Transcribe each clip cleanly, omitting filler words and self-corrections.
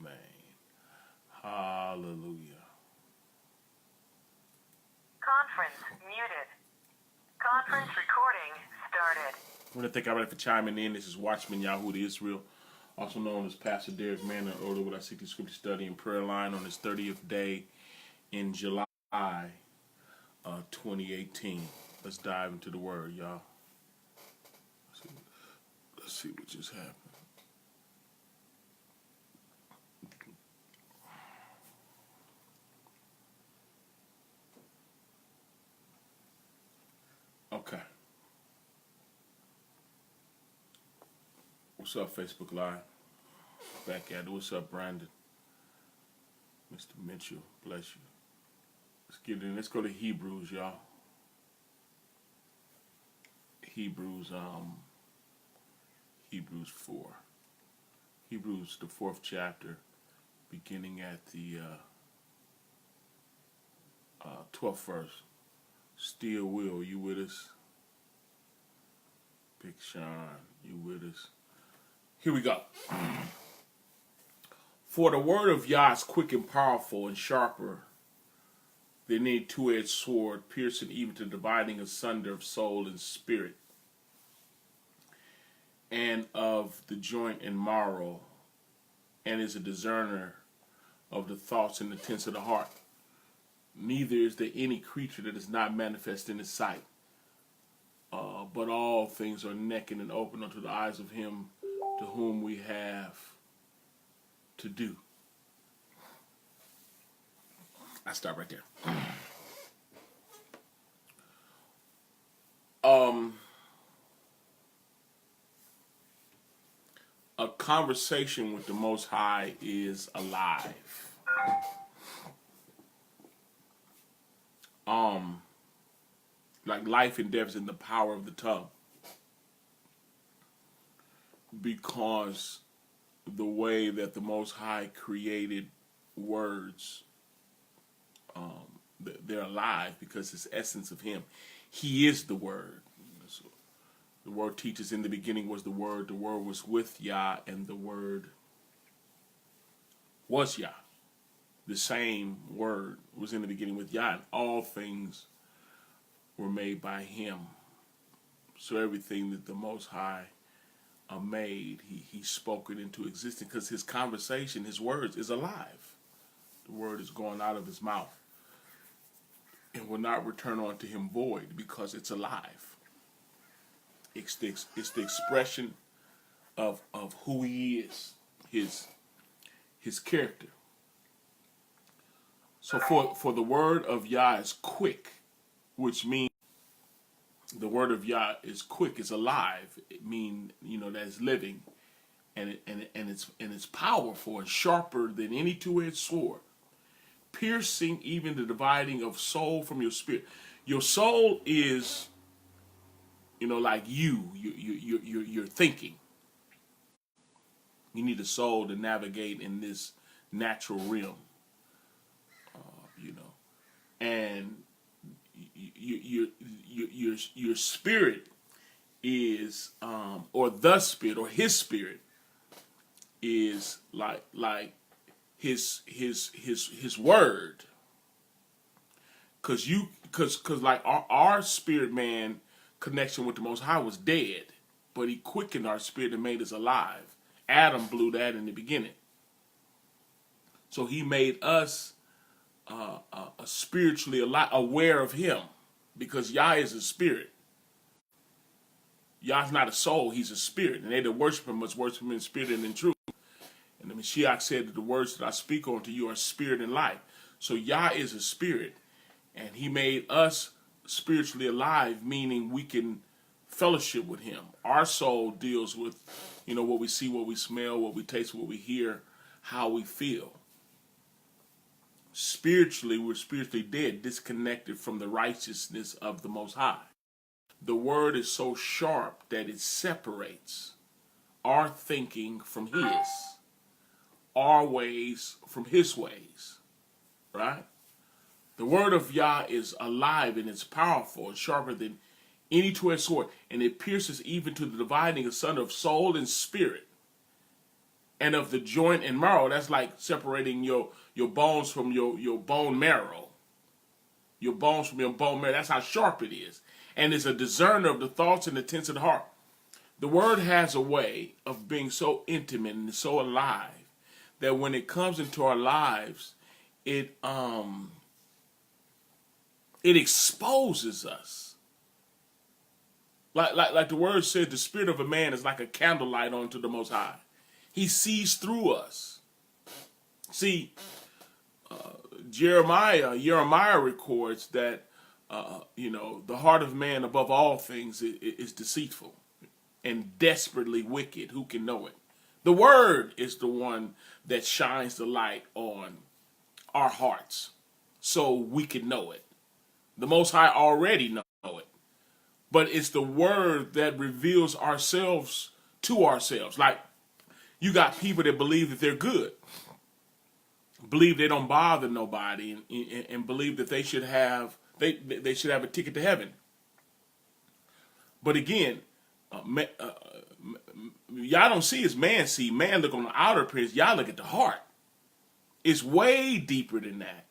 Man. Hallelujah. Conference muted. Conference recording started. I want to thank everybody for chiming in. This is Watchman Yahudah Israel, also known as Pastor Derek Mann, earlier with our 60 Scripture Study and Prayer Line on his 30th day in July 2018. Let's dive into the Word, y'all. Let's see what just happened. Okay. What's up, Facebook Live? Back at it. What's up, Brandon? Mr. Mitchell, bless you. Let's get in. Let's go to Hebrews, y'all. Hebrews 4. Hebrews, the 4th chapter, beginning at the 12th verse. Still Will, you with us? Big Sean, you with us? Here we go. For the word of Yah is quick and powerful and sharper than any two-edged sword, piercing even to dividing asunder of soul and spirit, and of the joint and marrow, and is a discerner of the thoughts and intents of the heart. Neither is there any creature that is not manifest in his sight, but all things are naked and open unto the eyes of him to whom we have to do. I stop right there. A conversation with the Most High is alive. Like life and death is in the power of the tongue. Because the way that the Most High created words, they're alive because it's essence of Him. He is the Word. So the Word teaches in the beginning was the Word was with Yah, and the Word was Yah. The same Word was in the beginning with Yah, and all things were made by Him. So everything that the Most High made, he spoke it into existence because His conversation, His words, is alive. The Word is going out of His mouth and will not return unto Him void because it's alive. It's the expression of who He is, His character. So for the word of Yah is quick, which means the word of Yah is quick, is alive. It means, that it's living, and it's powerful and sharper than any two-edged sword, piercing even the dividing of soul from your spirit. Your soul is, like you're thinking. You need a soul to navigate in this natural realm, and your spirit is, or the spirit, or His spirit is like his word, because like our spirit man connection with the Most High was dead, but He quickened our spirit and made us alive. Adam blew that in the beginning, so He made us spiritually alive, aware of Him, because Yah is a spirit. Yah's not a soul; He's a spirit, and they that worship Him must worship Him in spirit and in truth. And the Mashiach said that the words that I speak unto you are spirit and life. So Yah is a spirit, and He made us spiritually alive, meaning we can fellowship with Him. Our soul deals with, what we see, what we smell, what we taste, what we hear, how we feel. Spiritually, we're spiritually dead, disconnected from the righteousness of the Most High. The word is so sharp that it separates our thinking from His, our ways from His ways, right? The word of Yah is alive and it's powerful and sharper than any two-edged sword, and it pierces even to the dividing asunder of soul and spirit, and of the joint and marrow. That's like separating your bones from your bone marrow. Your bones from your bone marrow. That's how sharp it is. And is a discerner of the thoughts and intents of the heart. The word has a way of being so intimate and so alive that when it comes into our lives, it exposes us. Like the word says, the spirit of a man is like a candlelight unto the Most High. He sees through us. See, Jeremiah records that the heart of man above all things is deceitful and desperately wicked. Who can know it? The word is the one that shines the light on our hearts so we can know it. The Most High already know it. But it's the word that reveals ourselves to ourselves. Like, you got people that believe that they're good, believe they don't bother nobody, and believe that they should have they should have a ticket to heaven. But again, y'all don't see as man see. Man look on the outer appearance. Y'all look at the heart. It's way deeper than that.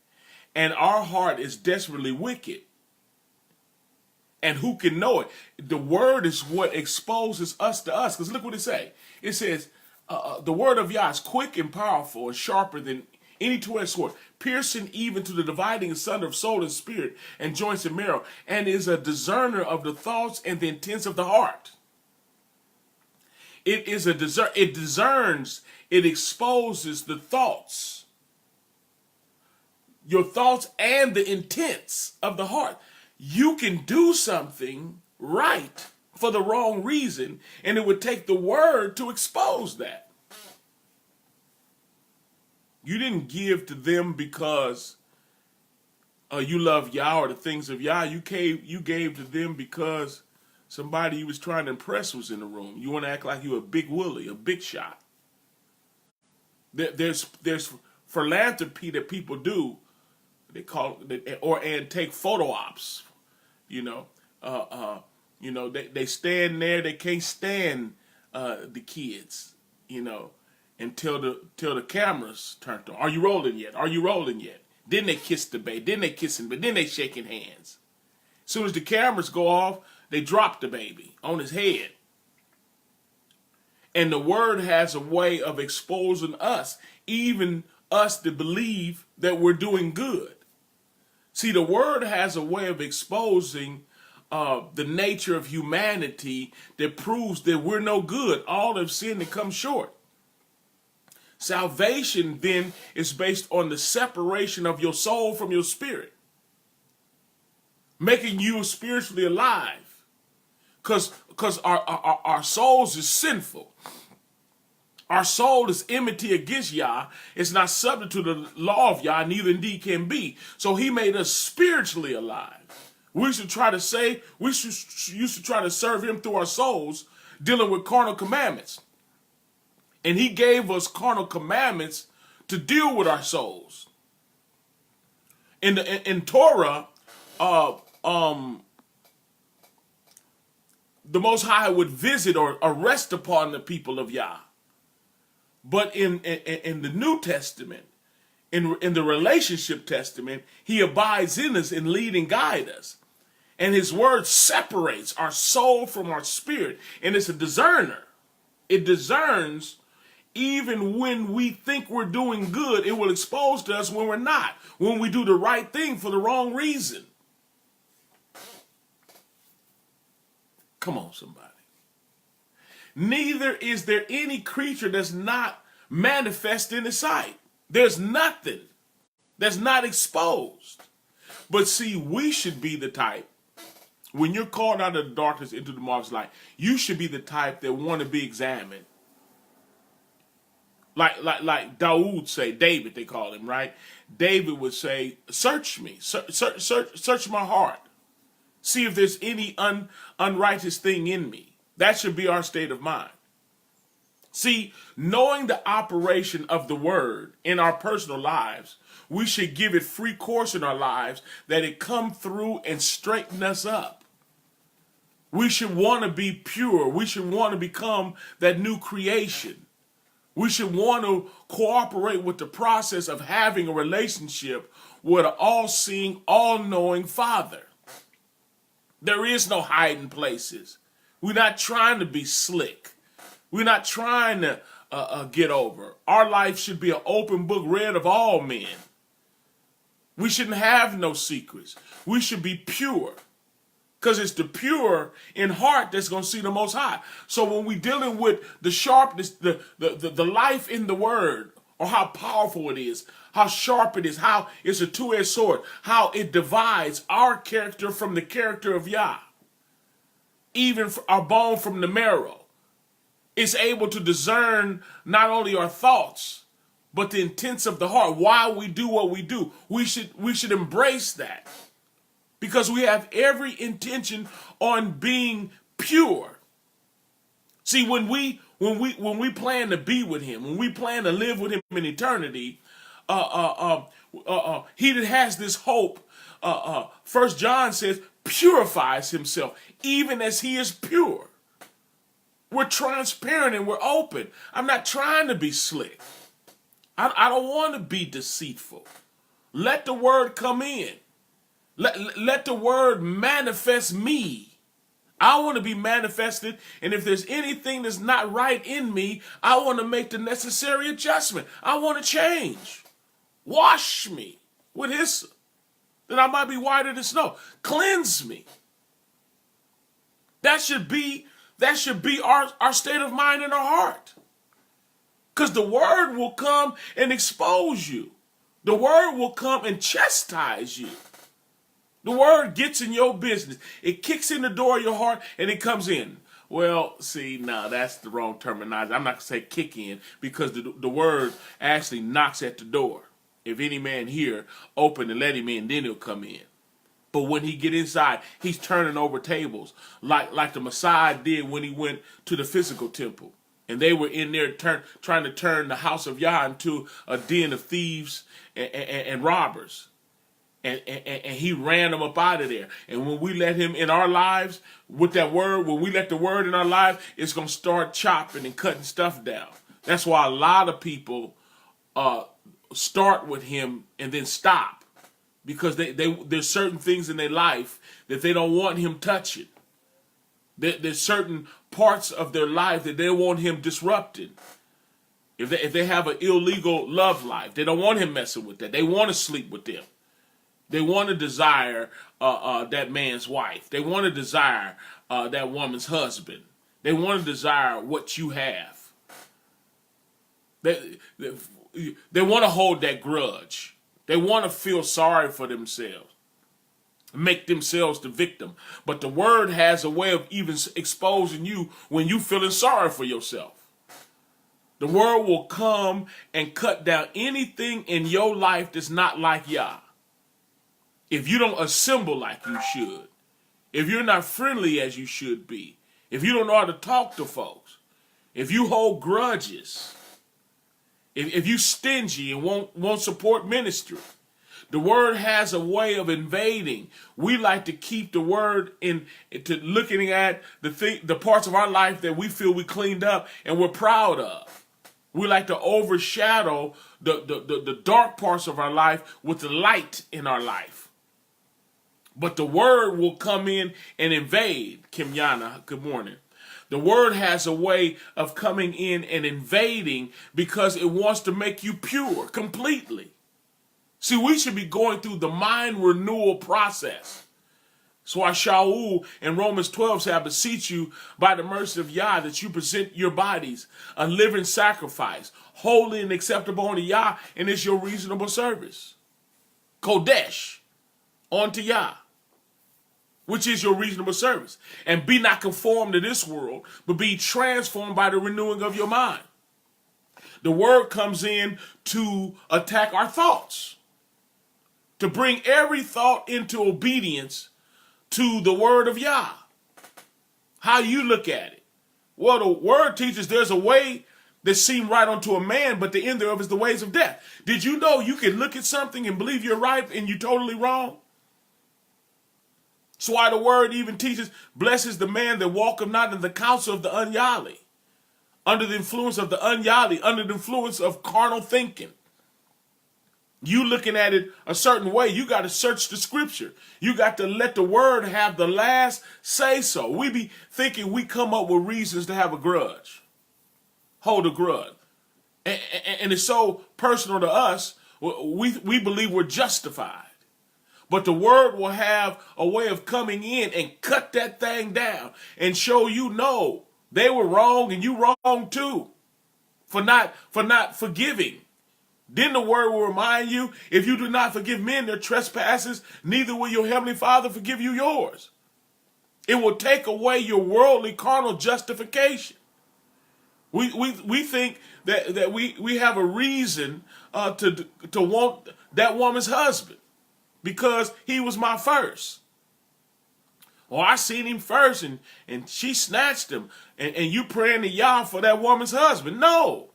And our heart is desperately wicked. And who can know it? The word is what exposes us to us. Because look what it says. It says, the word of Yah is quick and powerful and sharper than any two-edged sword, piercing even to the dividing asunder of soul and spirit and joints and marrow, and is a discerner of the thoughts and the intents of the heart. It discerns, it exposes the thoughts, your thoughts and the intents of the heart. You can do something right for the wrong reason, and it would take the word to expose that. You didn't give to them because you love Yah or the things of Yah. You gave to them because somebody you was trying to impress was in the room. You want to act like you a big willie, a big shot. There's philanthropy that people do. They call it, and take photo ops. They stand there. They can't stand the kids. Until the cameras turned on. Are you rolling yet? Are you rolling yet? Then they kiss the baby. Then they kissing, but then they shaking hands. As soon as the cameras go off, they drop the baby on his head. And the word has a way of exposing us, even us that believe that we're doing good. See, the word has a way of exposing the nature of humanity that proves that we're no good. All have sinned and come short. Salvation, then, is based on the separation of your soul from your spirit, making you spiritually alive. Because our souls is sinful. Our soul is enmity against Yah. It's not subject to the law of Yah, neither indeed can be. So he made us spiritually alive. We used to try to serve him through our souls, dealing with carnal commandments. And he gave us carnal commandments to deal with our souls. In Torah, the Most High would visit or rest upon the people of Yah. But in the New Testament, in the relationship testament, he abides in us and lead and guide us. And his word separates our soul from our spirit. And it's a discerner. It discerns. Even when we think we're doing good, it will expose to us when we're not, when we do the right thing for the wrong reason. Come on, somebody. Neither is there any creature that's not manifest in his sight. There's nothing that's not exposed. But see, we should be the type, when you're called out of the darkness into the marvelous light, you should be the type that want to be examined. Like David, they call him, right? David would say, search me, search my heart. See if there's any unrighteous thing in me. That should be our state of mind. See, knowing the operation of the word in our personal lives, we should give it free course in our lives that it come through and straighten us up. We should want to be pure. We should want to become that new creation. We should want to cooperate with the process of having a relationship with an all-seeing, all-knowing Father. There is no hiding places. We're not trying to be slick. We're not trying to get over. Our life should be an open book read of all men. We shouldn't have no secrets. We should be pure. Because it's the pure in heart that's going to see the Most High. So when we're dealing with the sharpness, the life in the word, or how powerful it is, how sharp it is, how it's a two-edged sword, how it divides our character from the character of Yah, even our bone from the marrow. It's able to discern not only our thoughts, but the intents of the heart, why we do what we do. We should embrace that. Because we have every intention on being pure. See, when we plan to be with him, when we plan to live with him in eternity, he that has this hope, 1 John says, purifies himself, even as he is pure. We're transparent and we're open. I'm not trying to be slick. I don't want to be deceitful. Let the word come in. Let the word manifest me. I want to be manifested, and if there's anything that's not right in me, I want to make the necessary adjustment. I want to change. Wash me with hyssop, that I might be whiter than snow. Cleanse me. That should be our state of mind and our heart. Because the word will come and expose you. The word will come and chastise you. The word gets in your business. It kicks in the door of your heart and it comes in. Well, see, no, that's the wrong terminology. I'm not going to say kick in, because the word actually knocks at the door. If any man here, open and let him in, then he'll come in. But when he get inside, he's turning over tables like the Messiah did when he went to the physical temple. And they were in there trying to turn the house of Yah into a den of thieves and robbers. And he ran them up out of there. And when we let him in our lives with that word, when we let the word in our lives, it's going to start chopping and cutting stuff down. That's why a lot of people start with him and then stop. Because there's certain things in their life that they don't want him touching. There's certain parts of their life that they want him disrupted. If they have an illegal love life, they don't want him messing with that. They want to sleep with them. They want to desire that man's wife. They want to desire that woman's husband. They want to desire what you have. They want to hold that grudge. They want to feel sorry for themselves, make themselves the victim. But the word has a way of even exposing you when you feeling sorry for yourself. The word will come and cut down anything in your life that's not like Yah. If you don't assemble like you should, if you're not friendly as you should be, if you don't know how to talk to folks, if you hold grudges, if you stingy and won't support ministry, the word has a way of invading. We like to keep the word to looking at the parts of our life that we feel we cleaned up and we're proud of. We like to overshadow the dark parts of our life with the light in our life. But the word will come in and invade. Kim Yana, good morning. The word has a way of coming in and invading because it wants to make you pure completely. See, we should be going through the mind renewal process. So why Shaul in Romans 12 said, I beseech you by the mercy of Yah that you present your bodies a living sacrifice, holy and acceptable unto Yah, and it's your reasonable service. Kodesh, unto Yah, which is your reasonable service. And be not conformed to this world, but be transformed by the renewing of your mind. The word comes in to attack our thoughts, to bring every thought into obedience to the word of Yah. How you look at it. Well, the word teaches there's a way that seems right unto a man, but the end thereof is the ways of death. Did you know you can look at something and believe you're right and you're totally wrong? That's why the word even teaches, blessed is the man that walketh not in the counsel of the ungodly. under the influence of the ungodly, under the influence of carnal thinking. You looking at it a certain way, you got to search the scripture. You got to let the word have the last say so. We be thinking we come up with reasons to have a grudge, hold a grudge. And it's so personal to us, we believe we're justified. But the word will have a way of coming in and cut that thing down and show you, no, they were wrong and you wrong too for not forgiving. Then the word will remind you, if you do not forgive men their trespasses, neither will your heavenly Father forgive you yours. It will take away your worldly carnal justification. We think that we have a reason to want that woman's husband because he was my first. Or I seen him first and she snatched him and you praying to Yah for that woman's husband. No.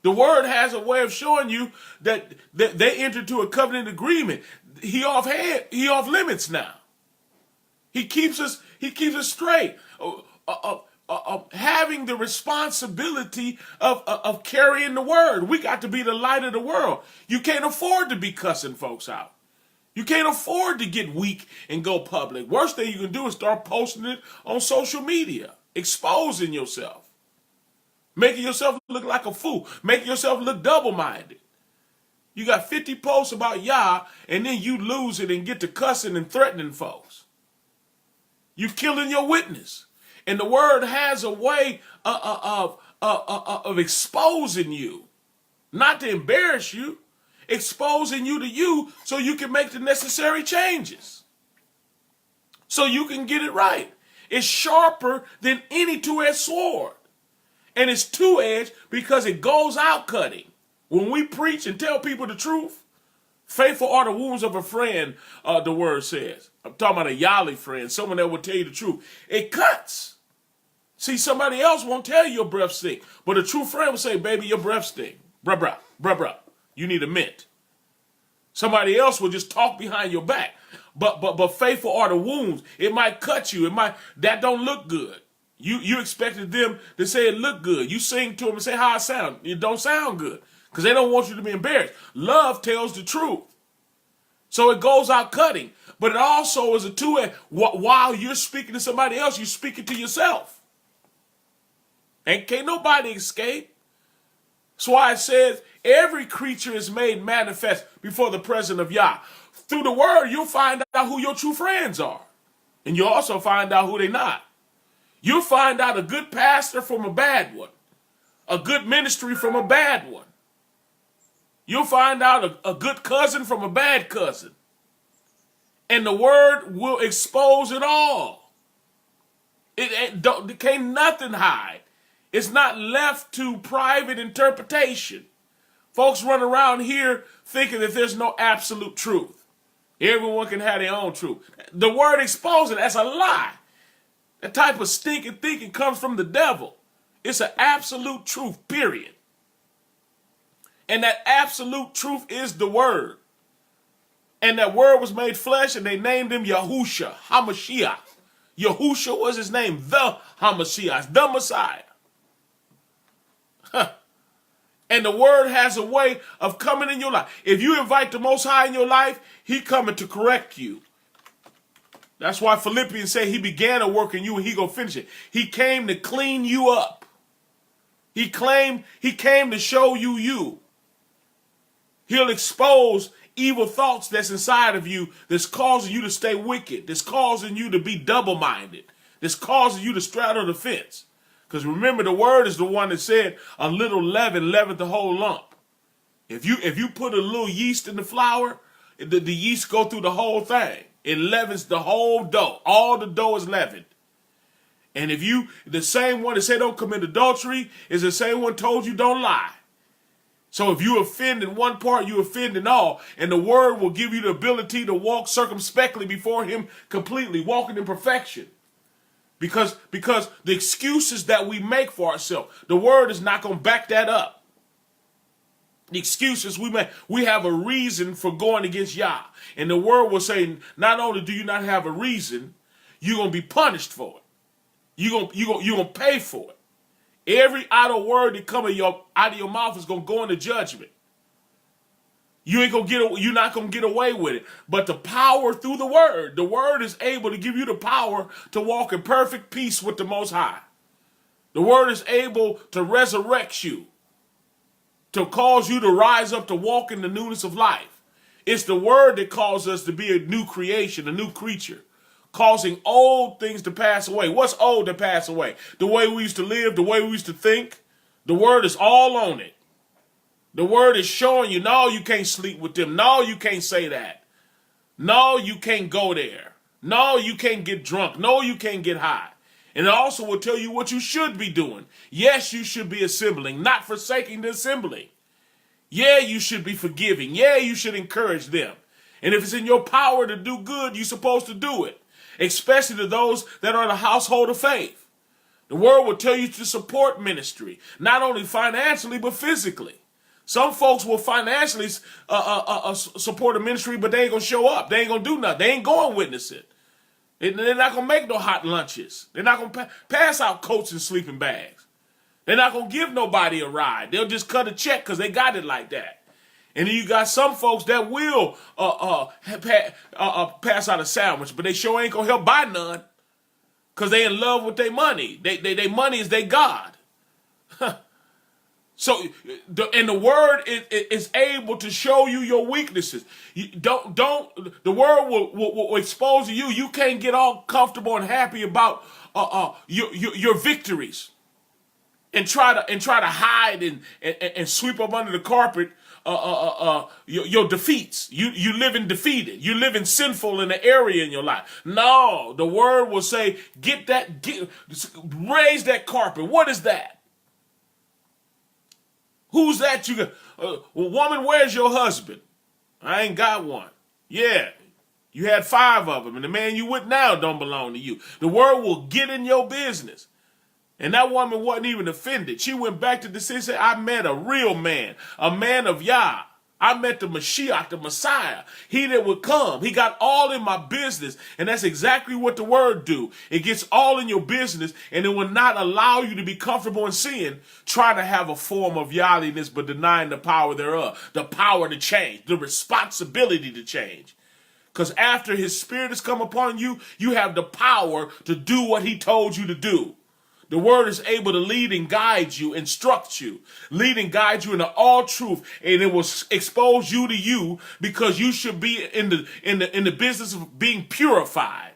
The word has a way of showing you that they entered into a covenant agreement. He off limits now. He keeps us straight. Having the responsibility of carrying the word. We got to be the light of the world. You can't afford to be cussing folks out. You can't afford to get weak and go public. Worst thing you can do is start posting it on social media, exposing yourself. Making yourself look like a fool. Making yourself look double-minded. You got 50 posts about Yah, and then you lose it and get to cussing and threatening folks. You killing your witness. And the word has a way of exposing you. Not to embarrass you. Exposing you to you so you can make the necessary changes. So you can get it right. It's sharper than any two-edged sword. And it's two-edged because it goes out cutting. When we preach and tell people the truth, faithful are the wounds of a friend, the word says. I'm talking about a Yali friend, someone that will tell you the truth. It cuts. See, somebody else won't tell you your breath stink, but a true friend will say, baby, your breath stink. Bruh. You need a mint. Somebody else will just talk behind your back. But faithful are the wounds. It might cut you. That don't look good. You expected them to say it looked good. You sing to them and say how it sounds. It don't sound good because they don't want you to be embarrassed. Love tells the truth. So it goes out cutting. But it also is a two-edged. While you're speaking to somebody else, you're speaking to yourself. And can't nobody escape. That's why it says every creature is made manifest before the presence of Yah. Through the word, you'll find out who your true friends are. And you'll also find out who they're not. You'll find out a good pastor from a bad one. A good ministry from a bad one. You'll find out a good cousin from a bad cousin. And the word will expose it all. It can't nothing hide. It's not left to private interpretation. Folks run around here thinking that there's no absolute truth. Everyone can have their own truth. The word exposing, that's a lie. That type of stinking thinking comes from the devil. It's an absolute truth, period. And that absolute truth is the word. And that word was made flesh and they named him Yahusha, Hamashiach. Yahusha was his name, the Hamashiach, the Messiah. And the word has a way of coming in your life. If you invite the Most High in your life, he coming to correct you. That's why Philippians say he began a work in you and he gonna finish it. He came to clean you up. He came to show you you. He'll expose evil thoughts that's inside of you that's causing you to stay wicked, that's causing you to be double-minded, that's causing you to straddle the fence. Because remember, the word is the one that said a little leaven leaveneth the whole lump. If you put a little yeast in the flour, the yeast go through the whole thing. It leavens the whole dough. All the dough is leavened. And the same one that said don't commit adultery is the same one told you don't lie. So if you offend in one part, you offend in all. And the word will give you the ability to walk circumspectly before him completely, walking in perfection. Because the excuses that we make for ourselves, the word is not going to back that up. The excuses we make, we have a reason for going against Yah. And the word will say, not only do you not have a reason, you're going to be punished for it. You're going to pay for it. Every idle word that come out of your mouth is going to go into judgment. You're not going to get away with it. But the power through the word is able to give you the power to walk in perfect peace with the Most High. The word is able to resurrect you, to cause you to rise up to walk in the newness of life. It's the word that calls us to be a new creation, a new creature, causing old things to pass away. What's old to pass away? The way we used to live, the way we used to think. The word is all on it. The word is showing you, no, you can't sleep with them. No, you can't say that. No, you can't go there. No, you can't get drunk. No, you can't get high. And it also will tell you what you should be doing. Yes, you should be assembling, not forsaking the assembly. Yeah, you should be forgiving. Yeah, you should encourage them. And if it's in your power to do good, you're supposed to do it, especially to those that are in the household of faith. The word will tell you to support ministry, not only financially, but physically. Some folks will financially support a ministry, but they ain't going to show up. They ain't going to do nothing. They ain't going to witness it. They're not going to make no hot lunches. They're not going to pass out coats and sleeping bags. They're not going to give nobody a ride. They'll just cut a check because they got it like that. And then you got some folks that will pass out a sandwich, but they sure ain't going to help buy none because they in love with their money. Their money is their God. So, the word is able to show you your weaknesses. The word will expose you. You can't get all comfortable and happy about your victories, and try to hide and sweep up under the carpet your defeats. You living defeated. You living sinful in an area in your life. No, the word will say, raise that carpet. What is that? Who's that you got? Woman, where's your husband? I ain't got one. Yeah, you had 5 of them, and the man you with now don't belong to you. The word will get in your business. And that woman wasn't even offended. She went back to the city and said, I met a real man, a man of Yah. I met the Mashiach, the Messiah. He that would come. He got all in my business. And that's exactly what the word do. It gets all in your business, and it will not allow you to be comfortable in sin, trying to have a form of Yahliness, but denying the power thereof, the power to change, the responsibility to change. Because after his spirit has come upon you, you have the power to do what he told you to do. The word is able to lead and guide you, instruct you, lead and guide you into all truth, and it will expose you to you, because you should be in the business of being purified,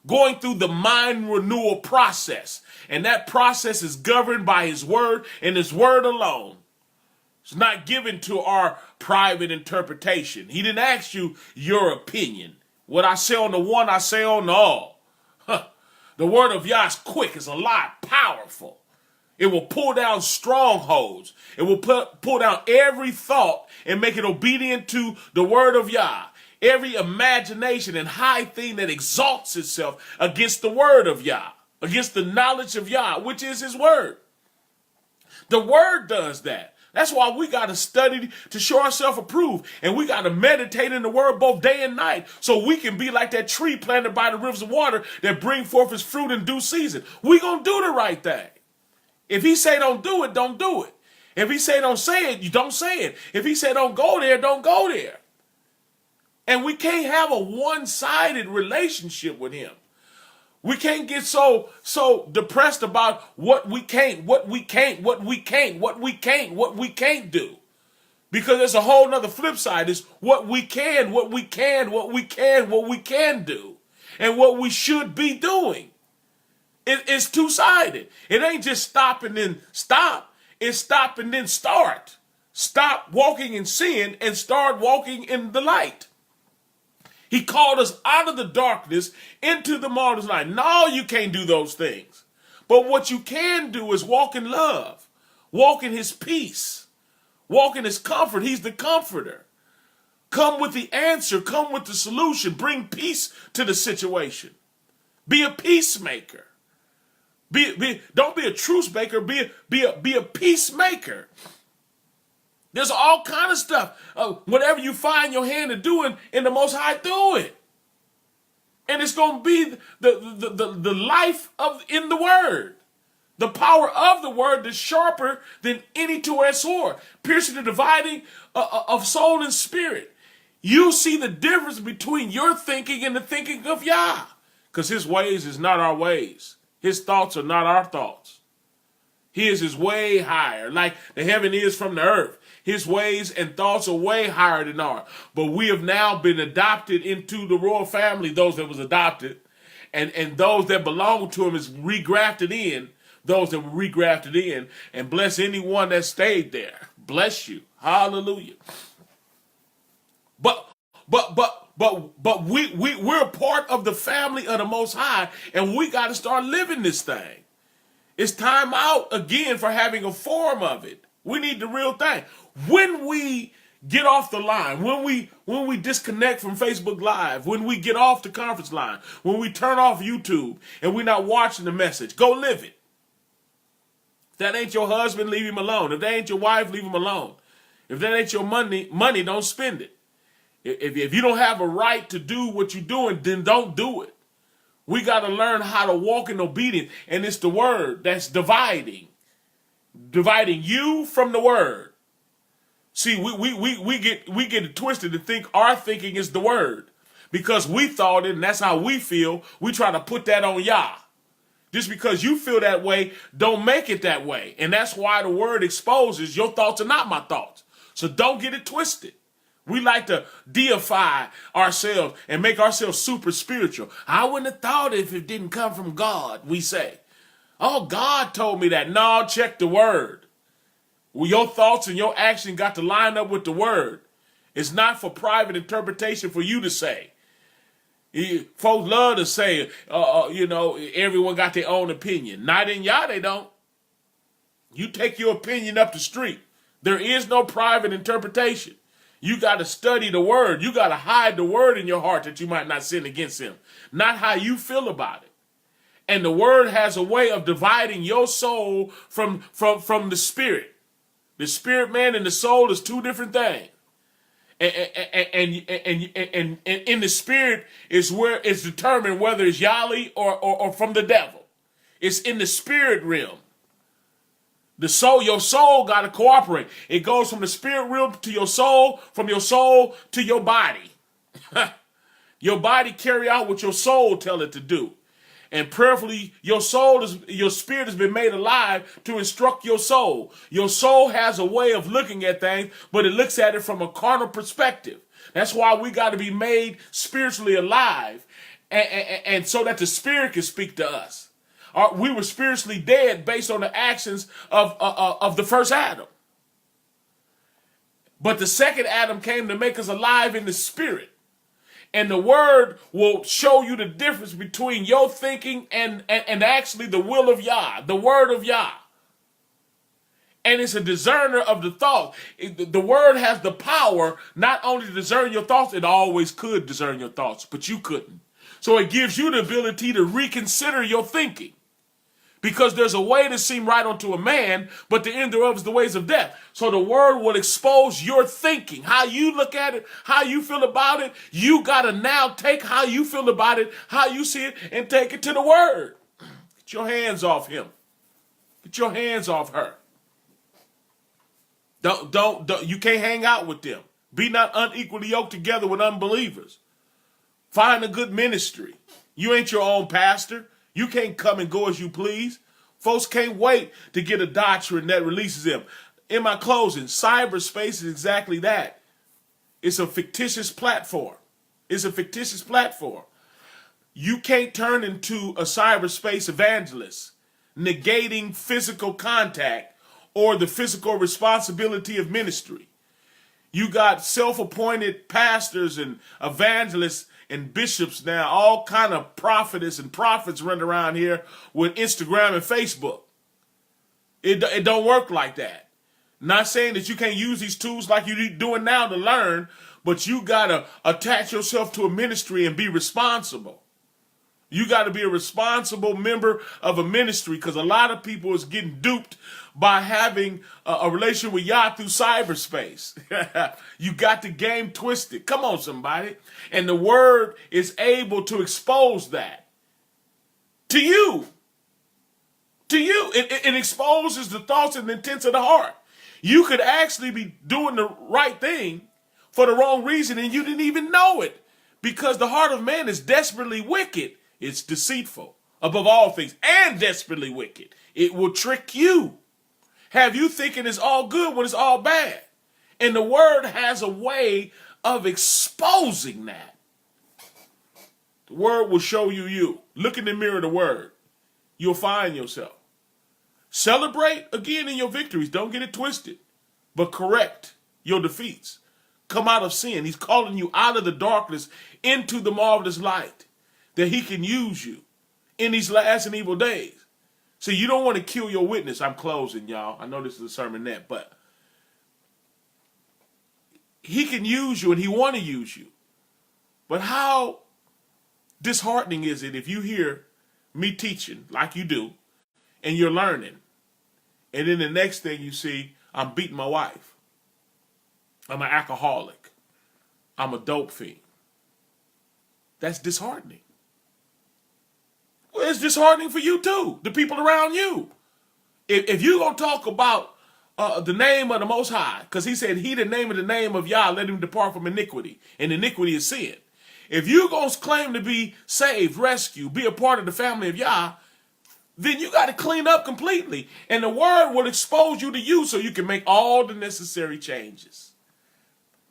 going through the mind renewal process, and that process is governed by his word and his word alone. It's not given to our private interpretation. He didn't ask you your opinion. What I say on the one, I say on the all. The word of Yah is quick, it's alive, powerful. It will pull down strongholds. It will pull down every thought and make it obedient to the word of Yah. Every imagination and high thing that exalts itself against the word of Yah, against the knowledge of Yah, which is his word. The word does that. That's why we got to study to show ourselves approved. And we got to meditate in the word both day and night, so we can be like that tree planted by the rivers of water that bring forth its fruit in due season. We going to do the right thing. If he say don't do it, don't do it. If he say don't say it, you don't say it. If he say don't go there, don't go there. And we can't have a one-sided relationship with him. We can't get so depressed about what we can't do. Because there's a whole nother flip side. It's what we can do. And what we should be doing. It's two-sided. It ain't just stop and then stop. It's stop and then start. Stop walking in sin and start walking in the light. He called us out of the darkness into the marvelous light. No, you can't do those things. But what you can do is walk in love, walk in his peace, walk in his comfort. He's the comforter. Come with the answer, come with the solution, bring peace to the situation. Be a peacemaker. Don't be a truce maker, be a peacemaker. There's all kind of stuff. Whatever you find your hand to doing in the Most High, do it. And it's going to be the life in the word. The power of the word is sharper than any two-edged sword, piercing the dividing of soul and spirit. You see the difference between your thinking and the thinking of Yah. Because his ways is not our ways. His thoughts are not our thoughts. His is way higher, like the heaven is from the earth. His ways and thoughts are way higher than ours. But we have now been adopted into the royal family, those that was adopted. And those that belong to him is regrafted in. Those that were regrafted in. And bless anyone that stayed there. Bless you. Hallelujah. But we're a part of the family of the Most High, and we got to start living this thing. It's time out again for having a form of it. We need the real thing. When we get off the line, when we disconnect from Facebook Live, when we get off the conference line, when we turn off YouTube and we're not watching the message, go live it. If that ain't your husband, leave him alone. If that ain't your wife, leave him alone. If that ain't your money, don't spend it. If you don't have a right to do what you're doing, then don't do it. We got to learn how to walk in obedience. And it's the word that's dividing you from the word. See, we get it twisted to think our thinking is the word. Because we thought it and that's how we feel, we try to put that on Yah. Just because you feel that way, don't make it that way. And that's why the word exposes your thoughts are not my thoughts. So don't get it twisted. We like to deify ourselves and make ourselves super spiritual. I wouldn't have thought if it didn't come from God, we say. Oh, God told me that. No, check the word. Well, your thoughts and your action got to line up with the word. It's not for private interpretation for you to say. Folks love to say, everyone got their own opinion. Not in Yah, they don't. You take your opinion up the street. There is no private interpretation. You got to study the word. You got to hide the word in your heart that you might not sin against him. Not how you feel about it. And the word has a way of dividing your soul from the spirit. The spirit man and the soul is two different things. And in the spirit is where it's determined whether it's Yahweh or from the devil. It's in the spirit realm. Your soul got to cooperate. It goes from the spirit realm to your soul, from your soul to your body. Your body carry out what your soul tell it to do. And prayerfully, your spirit has been made alive to instruct your soul. Your soul has a way of looking at things, but it looks at it from a carnal perspective. That's why we got to be made spiritually alive, and so that the spirit can speak to us. We were spiritually dead based on the actions of the first Adam. But the second Adam came to make us alive in the spirit. And the word will show you the difference between your thinking and actually the will of Yah, the word of Yah. And it's a discerner of the thoughts. The word has the power not only to discern your thoughts, it always could discern your thoughts, but you couldn't. So it gives you the ability to reconsider your thinking. Because there's a way to seem right unto a man, but the end thereof is the ways of death. So the word will expose your thinking, how you look at it, how you feel about it. You got to now take how you feel about it, how you see it, and take it to the word. Get your hands off him. Get your hands off her. Don't you can't hang out with them. Be not unequally yoked together with unbelievers. Find a good ministry. You ain't your own pastor. You can't come and go as you please. Folks can't wait to get a doctrine that releases them. In my closing, cyberspace is exactly that. It's a fictitious platform. It's a fictitious platform. You can't turn into a cyberspace evangelist, negating physical contact or the physical responsibility of ministry. You got self-appointed pastors and evangelists and bishops now, all kind of prophetess and prophets running around here with Instagram and Facebook. It don't work like that. Not saying that you can't use these tools like you're doing now to learn, but you got to attach yourself to a ministry and be responsible. You got to be a responsible member of a ministry, because a lot of people is getting duped by having a relationship with Yah through cyberspace. You got the game twisted. Come on, somebody. And the word is able to expose that to you. to you. It exposes the thoughts and the intents of the heart. You could actually be doing the right thing for the wrong reason and you didn't even know it. Because the heart of man is desperately wicked. It's deceitful above all things and desperately wicked. It will trick you. Have you thinking it's all good when it's all bad. And the word has a way of exposing that. The word will show you you. Look in the mirror of the word. You'll find yourself. Celebrate again in your victories. Don't get it twisted. But correct your defeats. Come out of sin. He's calling you out of the darkness into the marvelous light. That he can use you in these last and evil days. So you don't want to kill your witness. I'm closing, y'all. I know this is a sermonette, but he can use you and he want to use you. But how disheartening is it if you hear me teaching like you do and you're learning and then the next thing you see, I'm beating my wife. I'm an alcoholic. I'm a dope fiend. That's disheartening. Well, it's disheartening for you too, the people around you. If you're going to talk about the name of the Most High, because he said, he that nameth the name of Yah, let him depart from iniquity. And iniquity is sin. If you're going to claim to be saved, rescued, be a part of the family of Yah, then you got to clean up completely. And the word will expose you to you so you can make all the necessary changes.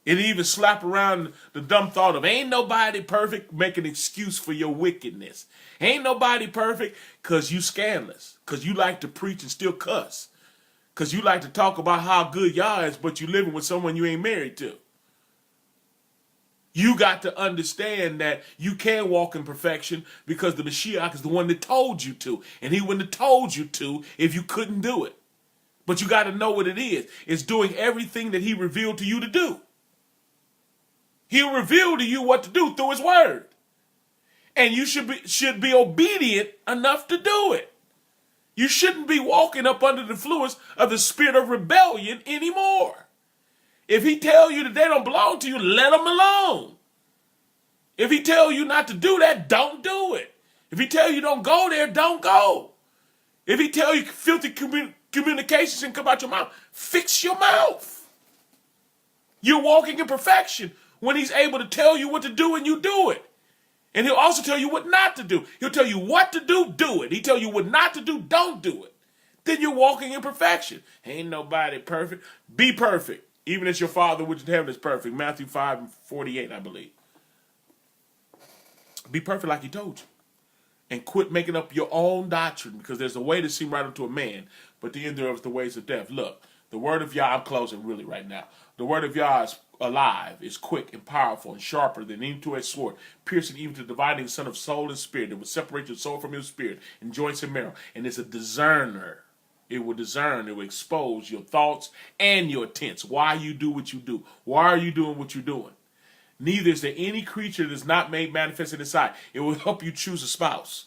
It even slap around the dumb thought of ain't nobody perfect, make an excuse for your wickedness. Ain't nobody perfect because you scandalous, because you like to preach and still cuss, because you like to talk about how good Yah is, but you living with someone you ain't married to. You got to understand that you can walk in perfection because the Mashiach is the one that told you to. And he wouldn't have told you to if you couldn't do it. But you got to know what it is. It's doing everything that he revealed to you to do. He'll reveal to you what to do through his word. And you should be obedient enough to do it. You shouldn't be walking up under the influence of the spirit of rebellion anymore. If he tell you that they don't belong to you, let them alone. If he tell you not to do that, don't do it. If he tell you don't go there, don't go. If he tell you filthy communications can come out your mouth, fix your mouth. You're walking in perfection when he's able to tell you what to do and you do it. And he'll also tell you what not to do. He'll tell you what to do it. He'll tell you what not to do, don't do it. Then you're walking in perfection. Ain't nobody perfect. Be perfect. Even as your Father which in heaven is perfect. Matthew 5:48, I believe. Be perfect like he told you. And quit making up your own doctrine, because there's a way to seem right unto a man, but the end thereof is the ways of death. Look, the word of Yah, I'm closing really right now. The word of Yah is alive, is quick and powerful and sharper than any two-edged sword, piercing even to the dividing son of soul and spirit. It will separate your soul from your spirit and joints and marrow. And it's a discerner. It will discern, it will expose your thoughts and your intents. Why you do what you do. Why are you doing what you're doing? Neither is there any creature that is not made manifest in his sight. It will help you choose a spouse.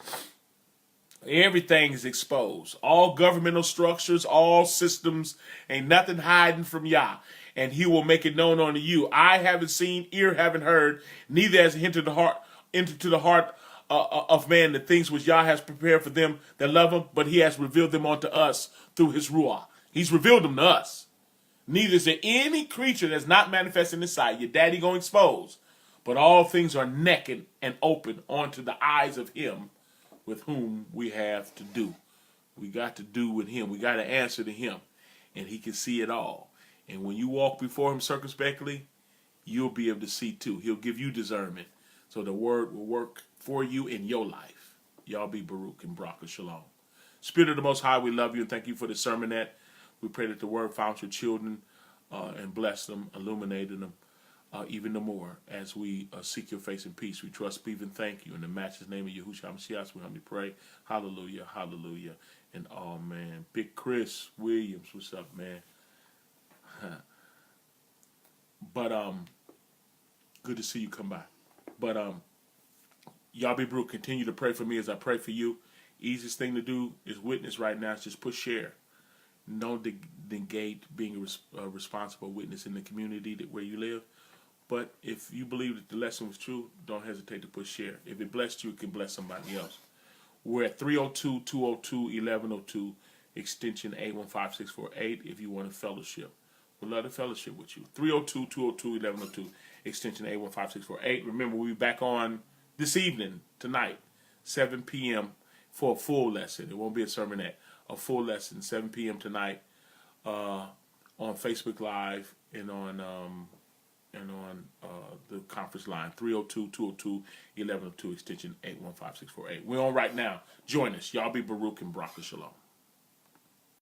Everything is exposed. All governmental structures, all systems, ain't nothing hiding from Yah. And he will make it known unto you. Eye haven't seen, ear haven't heard, neither has it entered to the heart of man the things which Yah has prepared for them that love him, but he has revealed them unto us through his Ruach. He's revealed them to us. Neither is there any creature that's not manifest in his sight. Your daddy gonna expose. But all things are naked and open unto the eyes of him with whom we have to do. We got to do with him. We got to answer to him. And he can see it all. And when you walk before him circumspectly, you'll be able to see too. He'll give you discernment. So the word will work for you in your life. Y'all be Baruch and Barak Shalom. Spirit of the Most High, we love you and thank you for the sermonette. We pray that the word found your children and bless them, illuminating them even the more as we seek your face in peace. We trust, believe, and thank you. In the matchless name of Yahushua HaMashiach, we humbly pray. Hallelujah, hallelujah, and amen. Big Chris Williams, what's up, man? But good to see you come by. But y'all be Baruch. Continue to pray for me as I pray for you. Easiest thing to do is witness right now. Is just push share. Don't negate being a responsible witness in the community where you live. But if you believe that the lesson was true, don't hesitate to push share. If it blessed you, it can bless somebody else. We're at 302-202-1102, extension 815648 if you want a fellowship. We'd love to fellowship with you. 302-202-1102, extension 815648. Remember, we'll be back on this evening, tonight, 7 p.m. for a full lesson. It won't be a sermonette. A full lesson, 7 p.m. tonight, on Facebook Live and on the conference line, 302-202-1102, extension 815648. We're on right now. Join us. Y'all be Baruch and Barak Shalom.